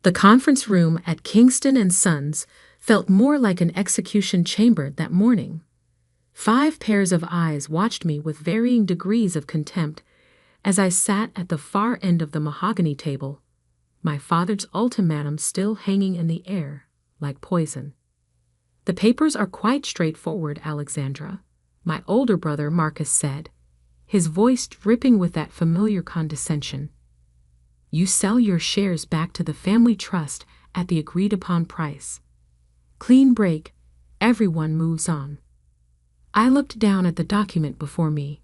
The conference room at Kingston and Sons felt more like an execution chamber that morning. 5 pairs of eyes watched me with varying degrees of contempt as I sat at the far end of the mahogany table, my father's ultimatum still hanging in the air like poison. "The papers are quite straightforward, Alexandra," my older brother Marcus said, his voice dripping with that familiar condescension. "You sell your shares back to the family trust at the agreed-upon price. Clean break, everyone moves on." I looked down at the document before me,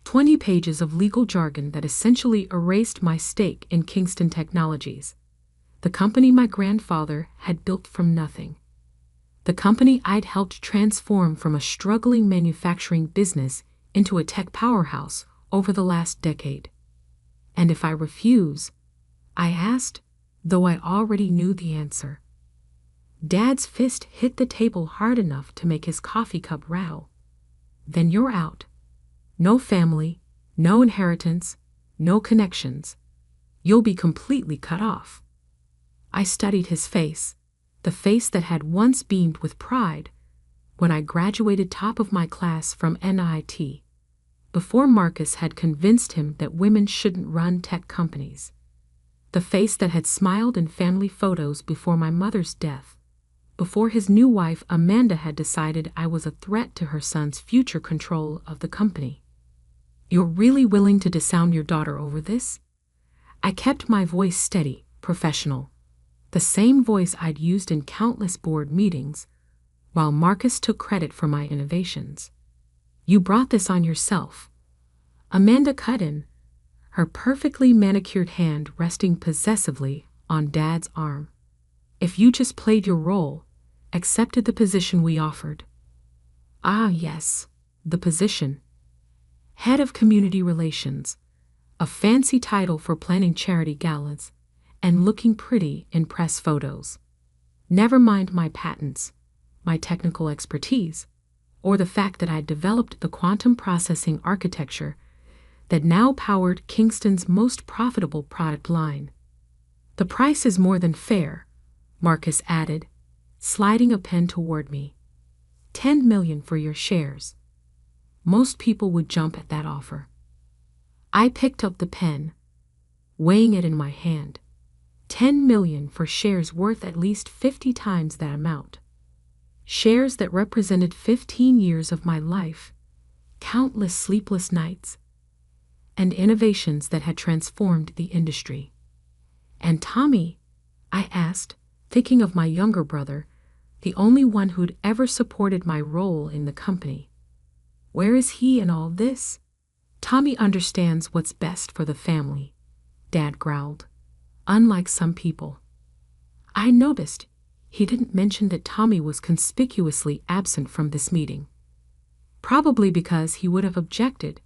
20 pages of legal jargon that essentially erased my stake in Kingston Technologies, the company my grandfather had built from nothing, the company I'd helped transform from a struggling manufacturing business into a tech powerhouse over the last decade. And if I refuse, I asked, though I already knew the answer. Dad's fist hit the table hard enough to make his coffee cup rattle. "Then you're out. No family, no inheritance, no connections. You'll be completely cut off." I studied his face, the face that had once beamed with pride when I graduated top of my class from NIT, before Marcus had convinced him that women shouldn't run tech companies. The face that had smiled in family photos before my mother's death, before his new wife Amanda had decided I was a threat to her son's future control of the company. "You're really willing to disown your daughter over this?" I kept my voice steady, professional, the same voice I'd used in countless board meetings, while Marcus took credit for my innovations. "You brought this on yourself." Amanda cut in, her perfectly manicured hand resting possessively on Dad's arm. "If you just played your role, accepted the position we offered." Ah, yes, the position. Head of Community Relations, a fancy title for planning charity galas and looking pretty in press photos. Never mind my patents, my technical expertise, or the fact that I'd developed the quantum processing architecture that now powered Kingston's most profitable product line. "The price is more than fair," Marcus added, sliding a pen toward me. $10 million for your shares." Most people would jump at that offer. I picked up the pen, weighing it in my hand. $10 million for shares worth at least 50 times that amount. Shares that represented 15 years of my life, countless sleepless nights, and innovations that had transformed the industry. "And Tommy?" I asked, thinking of my younger brother, the only one who'd ever supported my role in the company. "Where is he in all this?" "Tommy understands what's best for the family," Dad growled, "unlike some people." I noticed he didn't mention that Tommy was conspicuously absent from this meeting. Probably because he would have objected,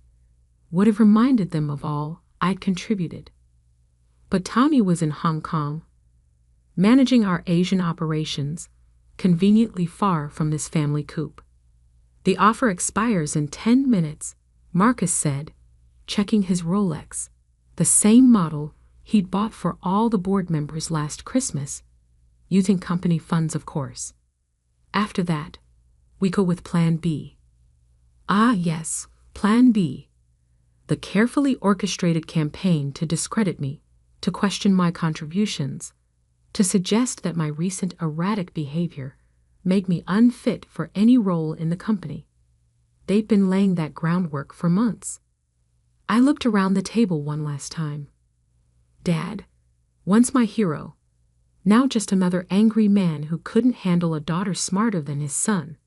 would have reminded them of all I'd contributed. But Tommy was in Hong Kong, managing our Asian operations, conveniently far from this family coup. "The offer expires in 10 minutes, Marcus said, checking his Rolex, the same model he'd bought for all the board members last Christmas, using company funds, of course. "After that, we go with Plan B." Ah, yes, Plan B. The carefully orchestrated campaign to discredit me, to question my contributions, to suggest that my recent erratic behavior made me unfit for any role in the company. They'd been laying that groundwork for months. I looked around the table one last time. Dad, once my hero, now just another angry man who couldn't handle a daughter smarter than his son.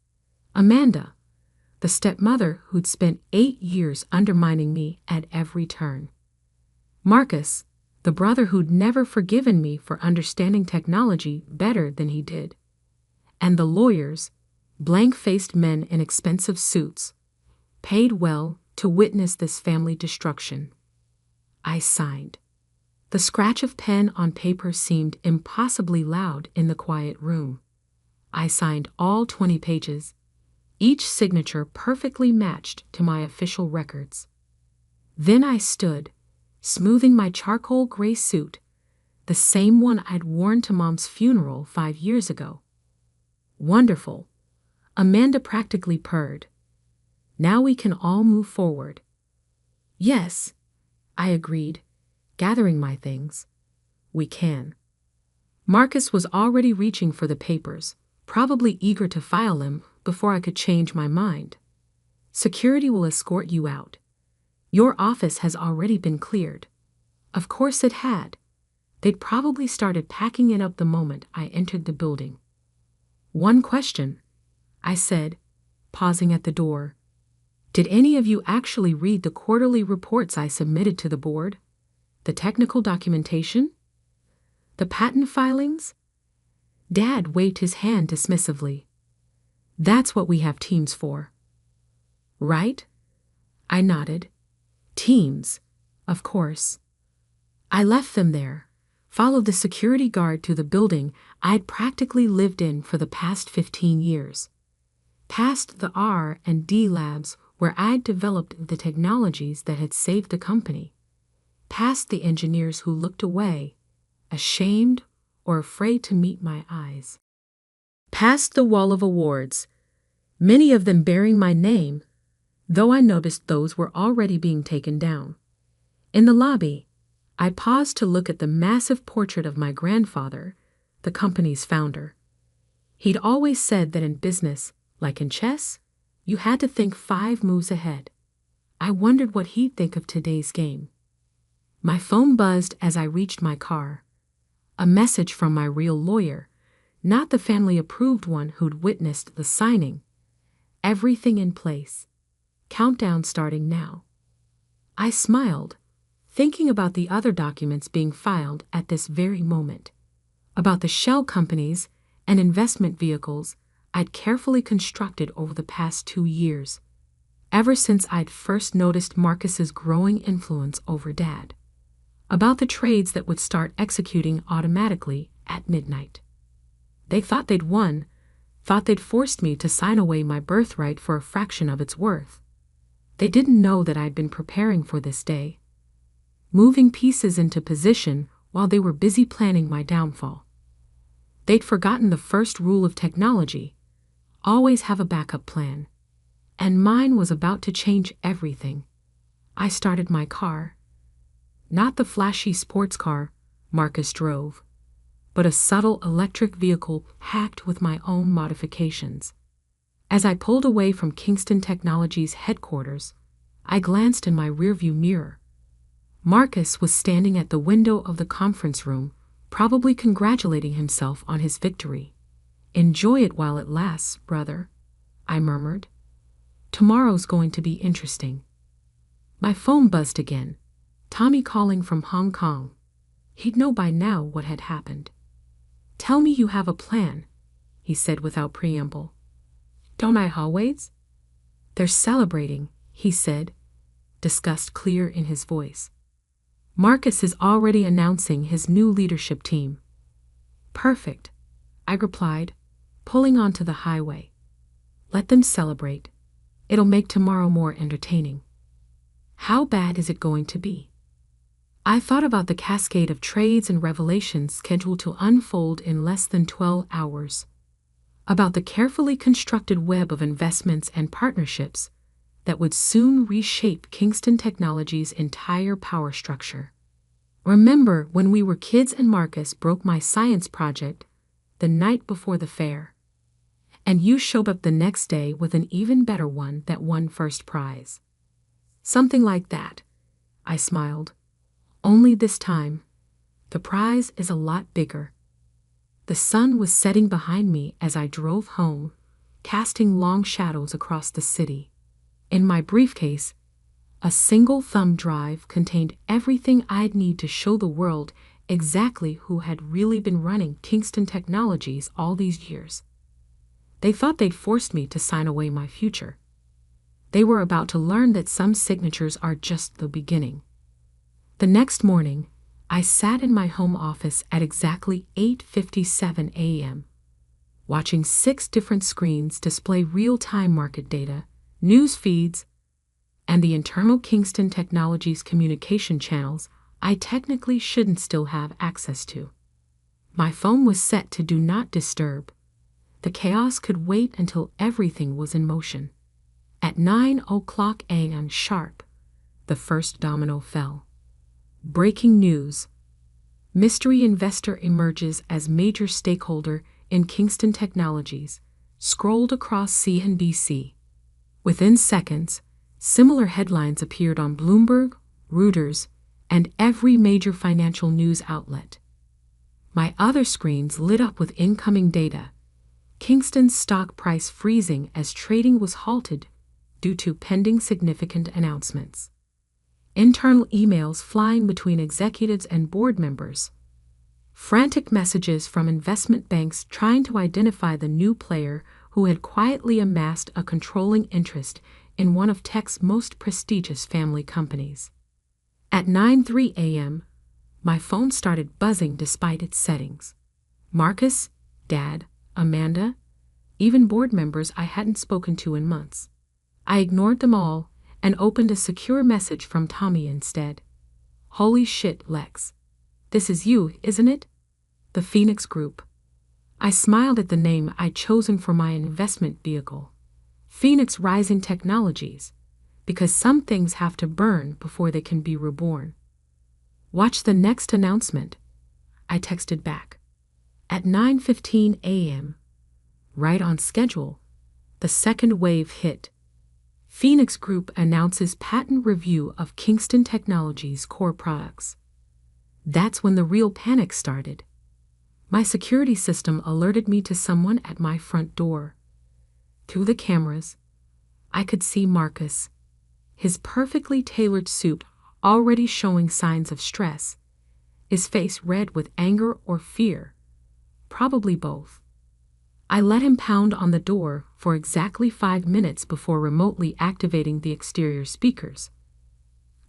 Amanda, the stepmother who'd spent 8 years undermining me at every turn. Marcus, the brother who'd never forgiven me for understanding technology better than he did. And the lawyers, blank-faced men in expensive suits, paid well to witness this family destruction. I signed. The scratch of pen on paper seemed impossibly loud in the quiet room. I signed all 20 pages, each signature perfectly matched to my official records. Then I stood, smoothing my charcoal gray suit, the same one I'd worn to Mom's funeral 5 years ago. Wonderful. Amanda practically purred. Now we can all move forward. Yes, I agreed, gathering my things. We can. Marcus was already reaching for the papers, probably eager to file them before I could change my mind. Security will escort you out. Your office has already been cleared. Of course it had. They'd probably started packing it up the moment I entered the building. One question, I said, pausing at the door. Did any of you actually read the quarterly reports I submitted to the board? The technical documentation? The patent filings? Dad waved his hand dismissively. That's what we have teams for. Right? I nodded. Teams, of course. I left them there, followed the security guard to the building I'd practically lived in for the past 15 years. Past the R&D labs where I'd developed the technologies that had saved the company. Past the engineers who looked away, ashamed or afraid to meet my eyes. Past the wall of awards, many of them bearing my name, though I noticed those were already being taken down. In the lobby, I paused to look at the massive portrait of my grandfather, the company's founder. He'd always said that in business, like in chess, you had to think 5 moves ahead. I wondered what he'd think of today's game. My phone buzzed as I reached my car. A message from my real lawyer, not the family-approved one who'd witnessed the signing. Everything in place. Countdown starting now. I smiled, thinking about the other documents being filed at this very moment, about the shell companies and investment vehicles I'd carefully constructed over the past 2 years, ever since I'd first noticed Marcus's growing influence over Dad, about the trades that would start executing automatically at midnight. They thought they'd won, thought they'd forced me to sign away my birthright for a fraction of its worth. They didn't know that I'd been preparing for this day, moving pieces into position while they were busy planning my downfall. They'd forgotten the first rule of technology: always have a backup plan. And mine was about to change everything. I started my car. Not the flashy sports car Marcus drove, but a subtle electric vehicle packed with my own modifications. As I pulled away from Kingston Technologies headquarters, I glanced in my rearview mirror. Marcus was standing at the window of the conference room, probably congratulating himself on his victory. Enjoy it while it lasts, brother, I murmured. Tomorrow's going to be interesting. My phone buzzed again. Tommy calling from Hong Kong. He'd know by now what had happened. Tell me you have a plan, he said without preamble. Don't I always? They're celebrating, he said, disgust clear in his voice. Marcus is already announcing his new leadership team. Perfect, I replied, pulling onto the highway. Let them celebrate. It'll make tomorrow more entertaining. How bad is it going to be? I thought about the cascade of trades and revelations scheduled to unfold in less than 12 hours. About the carefully constructed web of investments and partnerships that would soon reshape Kingston Technologies' entire power structure. Remember when we were kids and Marcus broke my science project the night before the fair, and you showed up the next day with an even better one that won first prize? Something like that, I smiled. Only this time, the prize is a lot bigger. The sun was setting behind me as I drove home, casting long shadows across the city. In my briefcase, a single thumb drive contained everything I'd need to show the world exactly who had really been running Kingston Technologies all these years. They thought they'd forced me to sign away my future. They were about to learn that some signatures are just the beginning. The next morning, I sat in my home office at exactly 8:57 a.m., watching 6 different screens display real-time market data, news feeds, and the internal Kingston Technologies communication channels I technically shouldn't still have access to. My phone was set to do not disturb. The chaos could wait until everything was in motion. At 9:00 a.m. sharp, the first domino fell. Breaking news. Mystery investor emerges as major stakeholder in Kingston Technologies, scrolled across CNBC. Within seconds, similar headlines appeared on Bloomberg, Reuters, and every major financial news outlet. My other screens lit up with incoming data. Kingston's stock price freezing as trading was halted due to pending significant announcements. Internal emails flying between executives and board members. Frantic messages from investment banks trying to identify the new player who had quietly amassed a controlling interest in one of tech's most prestigious family companies. At 9:03 a.m., my phone started buzzing despite its settings. Marcus, Dad, Amanda, even board members I hadn't spoken to in months. I ignored them all and opened a secure message from Tommy instead. Holy shit, Lex. This is you, isn't it? The Phoenix Group. I smiled at the name I'd chosen for my investment vehicle. Phoenix Rising Technologies, because some things have to burn before they can be reborn. Watch the next announcement, I texted back. At 9:15 a.m., right on schedule, the second wave hit. Phoenix Group announces patent review of Kingston Technologies' core products. That's when the real panic started. My security system alerted me to someone at my front door. Through the cameras, I could see Marcus, his perfectly tailored suit already showing signs of stress, his face red with anger or fear, probably both. I let him pound on the door for exactly 5 minutes before remotely activating the exterior speakers.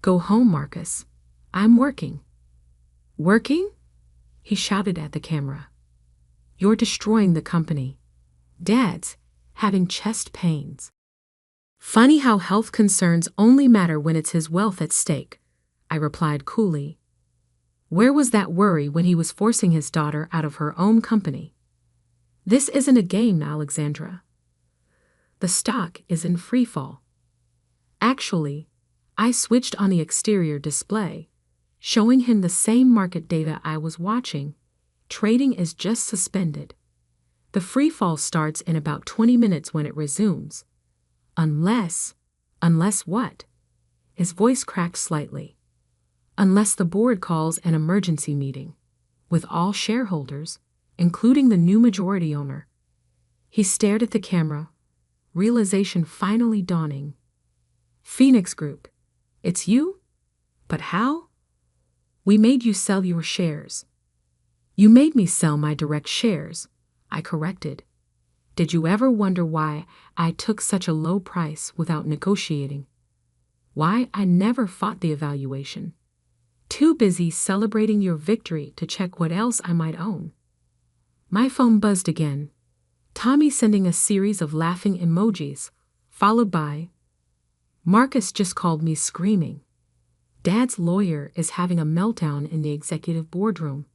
Go home, Marcus. I'm working. Working? He shouted at the camera. You're destroying the company. Dad's having chest pains. Funny how health concerns only matter when it's his wealth at stake, I replied coolly. Where was that worry when he was forcing his daughter out of her own company? This isn't a game, Alexandra. The stock is in freefall. Actually, I switched on the exterior display, showing him the same market data I was watching. Trading is just suspended. The freefall starts in about 20 minutes when it resumes. Unless what? His voice cracked slightly. Unless the board calls an emergency meeting, with all shareholders, including the new majority owner. He stared at the camera, realization finally dawning. Phoenix Group, it's you? But how? We made you sell your shares. You made me sell my direct shares, I corrected. Did you ever wonder why I took such a low price without negotiating? Why I never fought the evaluation? Too busy celebrating your victory to check what else I might own. My phone buzzed again. Tommy sending a series of laughing emojis, followed by, Marcus just called me screaming. Dad's lawyer is having a meltdown in the executive boardroom.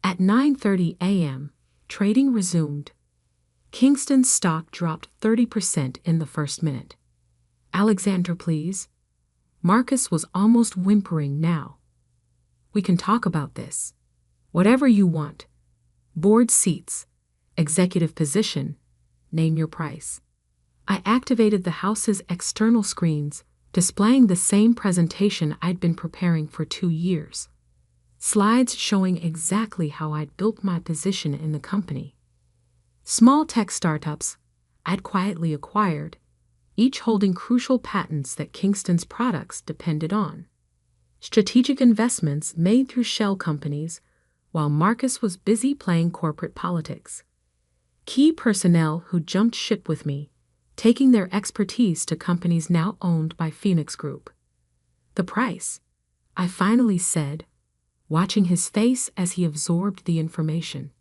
At 9:30 a.m., trading resumed. Kingston's stock dropped 30% in the first minute. Alexandra, please. Marcus was almost whimpering now. We can talk about this. Whatever you want. Board seats, executive position, name your price. I activated the house's external screens, displaying the same presentation I'd been preparing for 2 years. Slides showing exactly how I'd built my position in the company. Small tech startups I'd quietly acquired, each holding crucial patents that Kingston's products depended on. Strategic investments made through shell companies, while Marcus was busy playing corporate politics. Key personnel who jumped ship with me, taking their expertise to companies now owned by Phoenix Group. The price, I finally said, watching his face as he absorbed the information.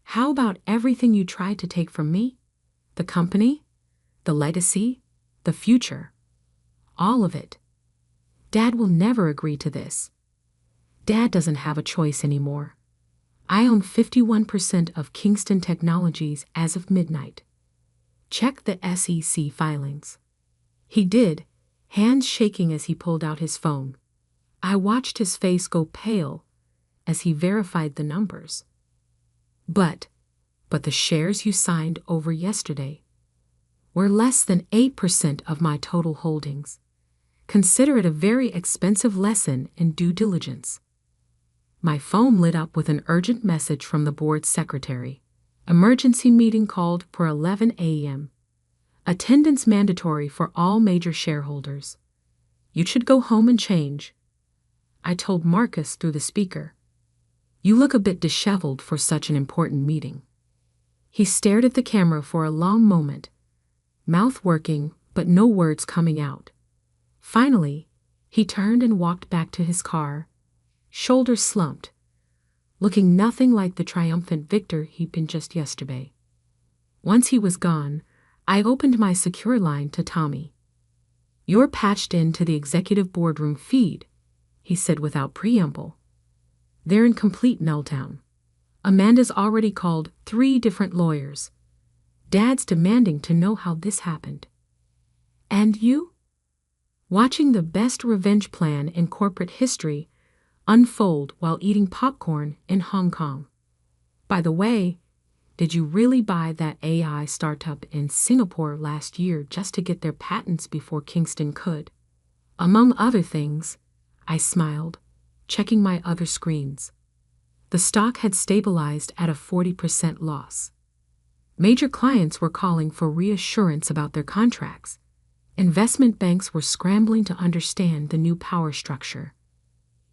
How about everything you tried to take from me? The company? The legacy? The future? All of it. Dad will never agree to this. Dad doesn't have a choice anymore. I own 51% of Kingston Technologies as of midnight. Check the SEC filings. He did, hands shaking as he pulled out his phone. I watched his face go pale as he verified the numbers. But the shares you signed over yesterday were less than 8% of my total holdings. Consider it a very expensive lesson in due diligence. My phone lit up with an urgent message from the board secretary. Emergency meeting called for 11 a.m. Attendance mandatory for all major shareholders. You should go home and change, I told Marcus through the speaker. You look a bit disheveled for such an important meeting. He stared at the camera for a long moment, mouth working but no words coming out. Finally, he turned and walked back to his car, shoulders slumped, looking nothing like the triumphant victor he'd been just yesterday. Once he was gone, I opened my secure line to Tommy. You're patched into the executive boardroom feed, he said without preamble. They're in complete meltdown. Amanda's already called 3 different lawyers. Dad's demanding to know how this happened. And you? Watching the best revenge plan in corporate history unfold while eating popcorn in Hong Kong. By the way, did you really buy that AI startup in Singapore last year just to get their patents before Kingston could? Among other things, I smiled, checking my other screens. The stock had stabilized at a 40% loss. Major clients were calling for reassurance about their contracts. Investment banks were scrambling to understand the new power structure.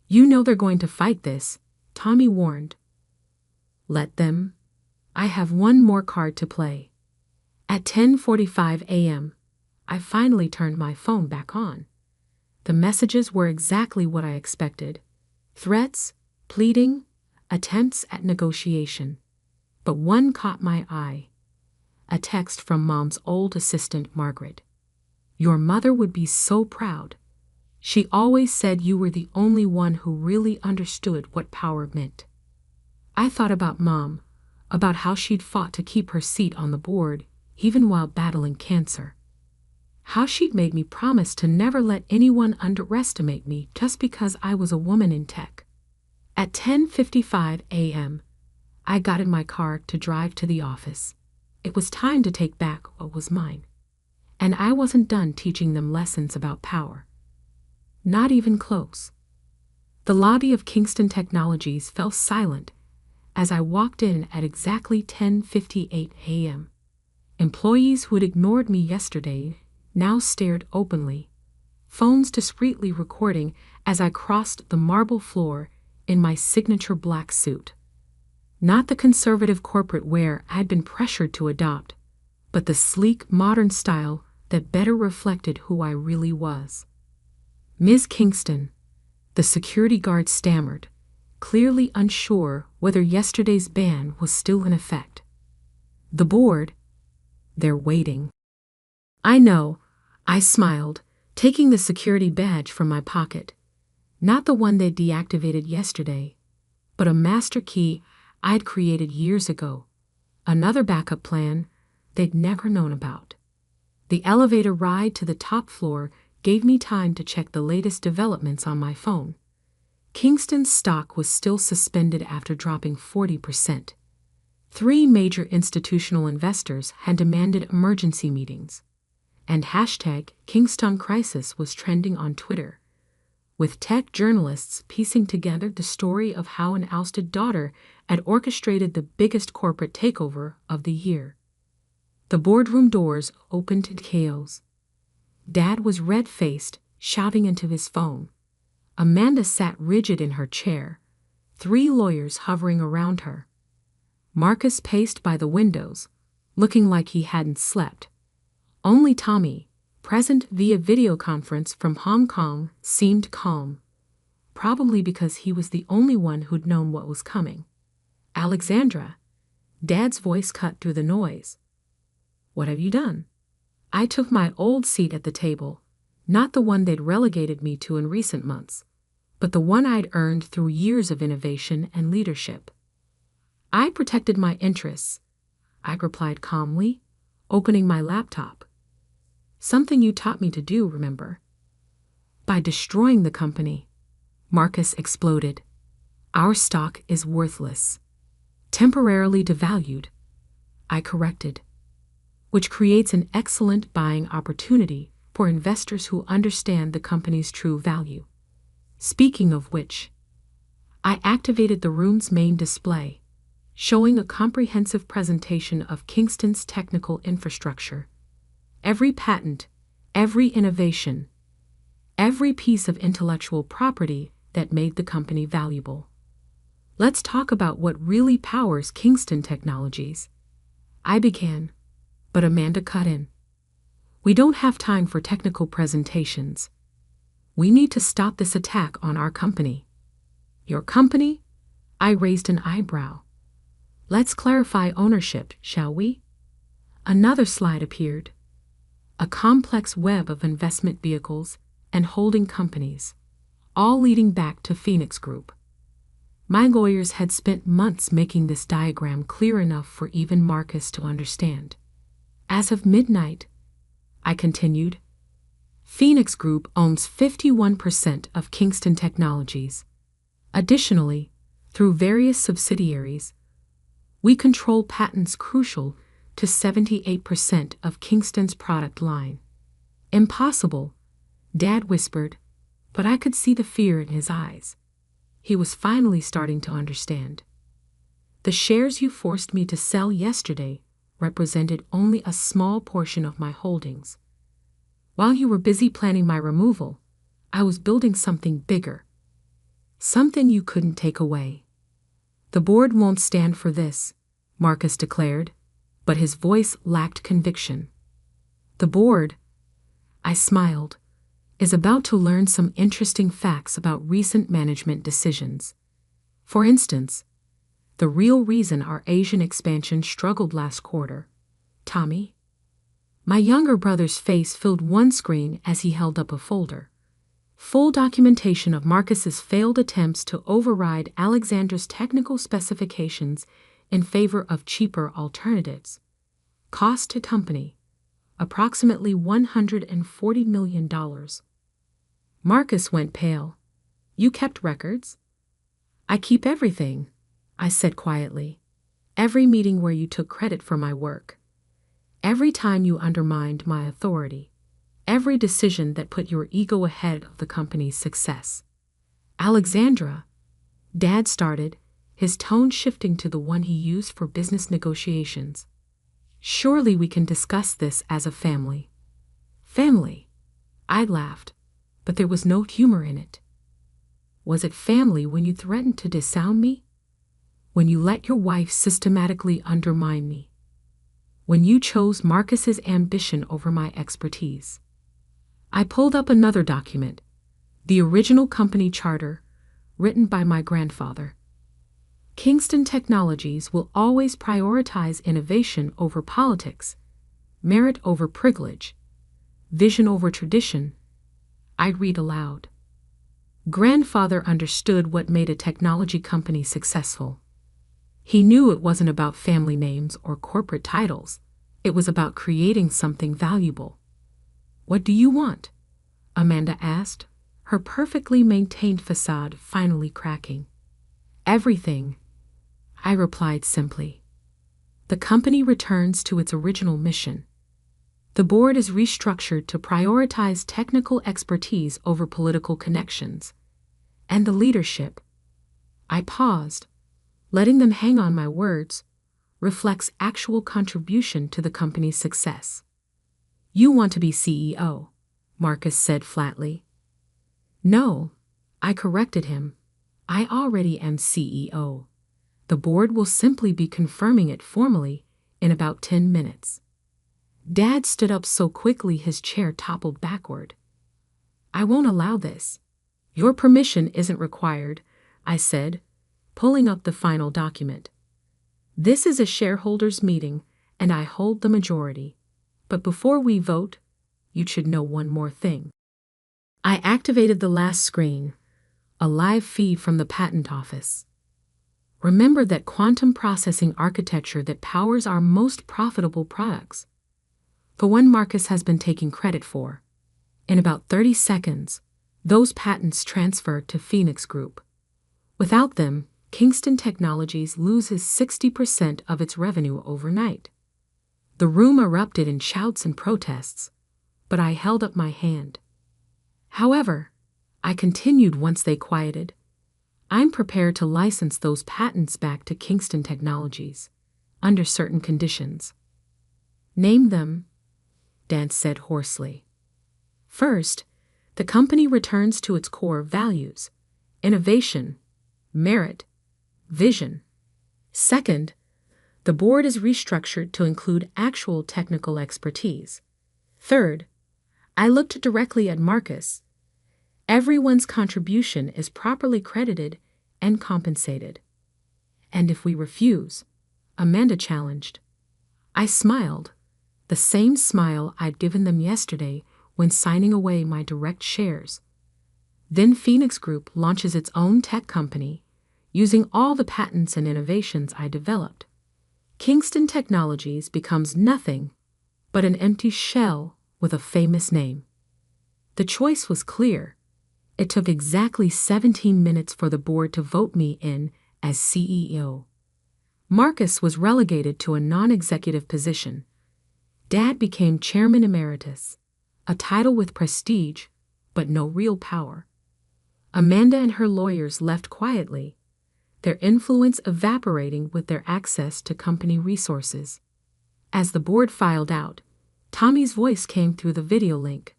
You know they're going to fight this, Tommy warned. Let them. I have one more card to play. At 10:45 a.m., I finally turned my phone back on. The messages were exactly what I expected. Threats, pleading, attempts at negotiation. But one caught my eye. A text from Mom's old assistant, Margaret. Your mother would be so proud. She always said you were the only one who really understood what power meant. I thought about Mom, about how she'd fought to keep her seat on the board, even while battling cancer. How she'd made me promise to never let anyone underestimate me just because I was a woman in tech. At 10:55 a.m., I got in my car to drive to the office. It was time to take back what was mine. And I wasn't done teaching them lessons about power. Not even close. The lobby of Kingston Technologies fell silent as I walked in at exactly 10:58 a.m. Employees who had ignored me yesterday now stared openly, phones discreetly recording as I crossed the marble floor in my signature black suit. Not the conservative corporate wear I'd been pressured to adopt, but the sleek, modern style that better reflected who I really was. Ms. Kingston, the security guard stammered, clearly unsure whether yesterday's ban was still in effect. The board, they're waiting. I know, I smiled, taking the security badge from my pocket. Not the one they deactivated yesterday, but a master key I'd created years ago. Another backup plan they'd never known about. The elevator ride to the top floor gave me time to check the latest developments on my phone. Kingston's stock was still suspended after dropping 40%. 3 major institutional investors had demanded emergency meetings, and #Kingston Crisis was trending on Twitter, with tech journalists piecing together the story of how an ousted daughter had orchestrated the biggest corporate takeover of the year. The boardroom doors opened to chaos. Dad was red-faced, shouting into his phone. Amanda sat rigid in her chair, 3 lawyers hovering around her. Marcus paced by the windows, looking like he hadn't slept. Only Tommy, present via video conference from Hong Kong, seemed calm, probably because he was the only one who'd known what was coming. Alexandra, Dad's voice cut through the noise. What have you done? I took my old seat at the table, not the one they'd relegated me to in recent months, but the one I'd earned through years of innovation and leadership. I protected my interests, I replied calmly, opening my laptop. Something you taught me to do, remember? By destroying the company, Marcus exploded. Our stock is worthless. Temporarily devalued, I corrected, which creates an excellent buying opportunity for investors who understand the company's true value. Speaking of which, I activated the room's main display, showing a comprehensive presentation of Kingston's technical infrastructure. Every patent, every innovation, every piece of intellectual property that made the company valuable. Let's talk about what really powers Kingston Technologies, I began, but Amanda cut in. We don't have time for technical presentations. We need to stop this attack on our company. Your company? I raised an eyebrow. Let's clarify ownership, shall we? Another slide appeared. A complex web of investment vehicles and holding companies, all leading back to Phoenix Group. My lawyers had spent months making this diagram clear enough for even Marcus to understand. As of midnight, I continued, Phoenix Group owns 51% of Kingston Technologies. Additionally, through various subsidiaries, we control patents crucial to 78% of Kingston's product line. Impossible, Dad whispered, but I could see the fear in his eyes. He was finally starting to understand. The shares you forced me to sell yesterday represented only a small portion of my holdings. While you were busy planning my removal, I was building something bigger. Something you couldn't take away. The board won't stand for this, Marcus declared, but his voice lacked conviction. The board, I smiled, is about to learn some interesting facts about recent management decisions. For instance, the real reason our Asian expansion struggled last quarter. Tommy? My younger brother's face filled one screen as he held up a folder. Full documentation of Marcus's failed attempts to override Alexandra's technical specifications in favor of cheaper alternatives. Cost to company, approximately $140 million. Marcus went pale. You kept records? I keep everything, I said quietly. Every meeting where you took credit for my work. Every time you undermined my authority. Every decision that put your ego ahead of the company's success. Alexandra, Dad started, his tone shifting to the one he used for business negotiations. Surely we can discuss this as a family. Family? I laughed, but there was no humor in it. Was it family when you threatened to disown me? When you let your wife systematically undermine me? When you chose Marcus's ambition over my expertise? I pulled up another document, the original company charter, written by my grandfather. Kingston Technologies will always prioritize innovation over politics, merit over privilege, vision over tradition. I'd read aloud. Grandfather understood what made a technology company successful. He knew it wasn't about family names or corporate titles. It was about creating something valuable. What do you want? Amanda asked, her perfectly maintained facade finally cracking. Everything, I replied simply. The company returns to its original mission. The board is restructured to prioritize technical expertise over political connections. And the leadership, I paused, letting them hang on my words, reflects actual contribution to the company's success. You want to be CEO, Marcus said flatly. No, I corrected him. I already am CEO. The board will simply be confirming it formally in about 10 minutes. Dad stood up so quickly his chair toppled backward. I won't allow this. Your permission isn't required, I said, pulling up the final document. This is a shareholders' meeting, and I hold the majority. But before we vote, you should know one more thing. I activated the last screen, a live feed from the patent office. Remember that quantum processing architecture that powers our most profitable products. The one Marcus has been taking credit for. In about 30 seconds, those patents transferred to Phoenix Group. Without them, Kingston Technologies loses 60% of its revenue overnight. The room erupted in shouts and protests, but I held up my hand. However, I continued once they quieted. I'm prepared to license those patents back to Kingston Technologies, under certain conditions. Name them, Dance said hoarsely. First, the company returns to its core values: innovation, merit, vision. Second, the board is restructured to include actual technical expertise. Third, I looked directly at Marcus. Everyone's contribution is properly credited and compensated. And if we refuse, Amanda challenged. I smiled, the same smile I'd given them yesterday when signing away my direct shares. Then Phoenix Group launches its own tech company, using all the patents and innovations I developed. Kingston Technologies becomes nothing but an empty shell with a famous name. The choice was clear. It took exactly 17 minutes for the board to vote me in as CEO. Marcus was relegated to a non-executive position. Dad became chairman emeritus, a title with prestige, but no real power. Amanda and her lawyers left quietly, their influence evaporating with their access to company resources. As the board filed out, Tommy's voice came through the video link.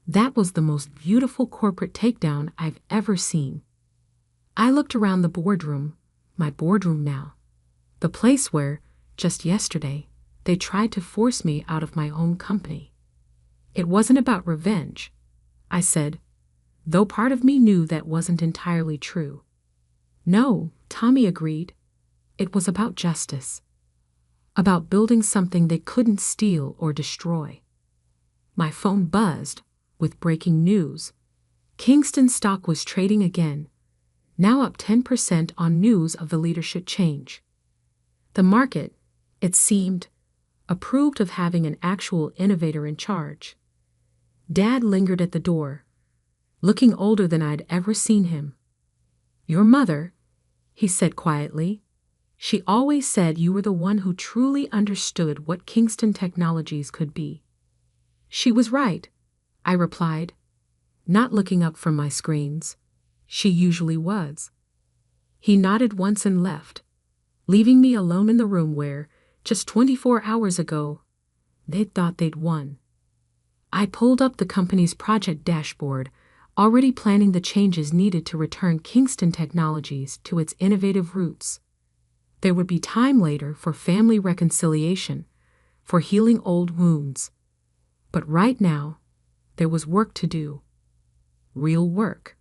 That was the most beautiful corporate takedown I've ever seen. I looked around the boardroom, my boardroom now, the place where, just yesterday, they tried to force me out of my own company. It wasn't about revenge, I said, though part of me knew that wasn't entirely true. No, Tommy agreed. It was about justice. About building something they couldn't steal or destroy. My phone buzzed with breaking news. Kingston stock was trading again, now up 10% on news of the leadership change. The market, it seemed, approved of having an actual innovator in charge. Dad lingered at the door, looking older than I'd ever seen him. Your mother, he said quietly. She always said you were the one who truly understood what Kingston Technologies could be. She was right, I replied, not looking up from my screens. She usually was. He nodded once and left, leaving me alone in the room where, just 24 hours ago, they'd thought they'd won. I pulled up the company's project dashboard, already planning the changes needed to return Kingston Technologies to its innovative roots. There would be time later for family reconciliation, for healing old wounds. But right now, there was work to do. Real work.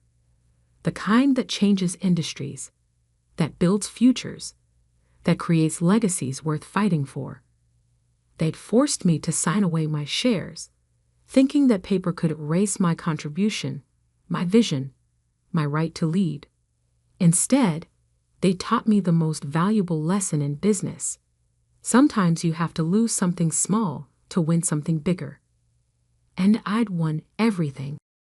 The kind that changes industries, that builds futures, that creates legacies worth fighting for. They'd forced me to sign away my shares, thinking that paper could erase my contribution, my vision, my right to lead. Instead, they taught me the most valuable lesson in business. Sometimes you have to lose something small to win something bigger. And I'd won everything.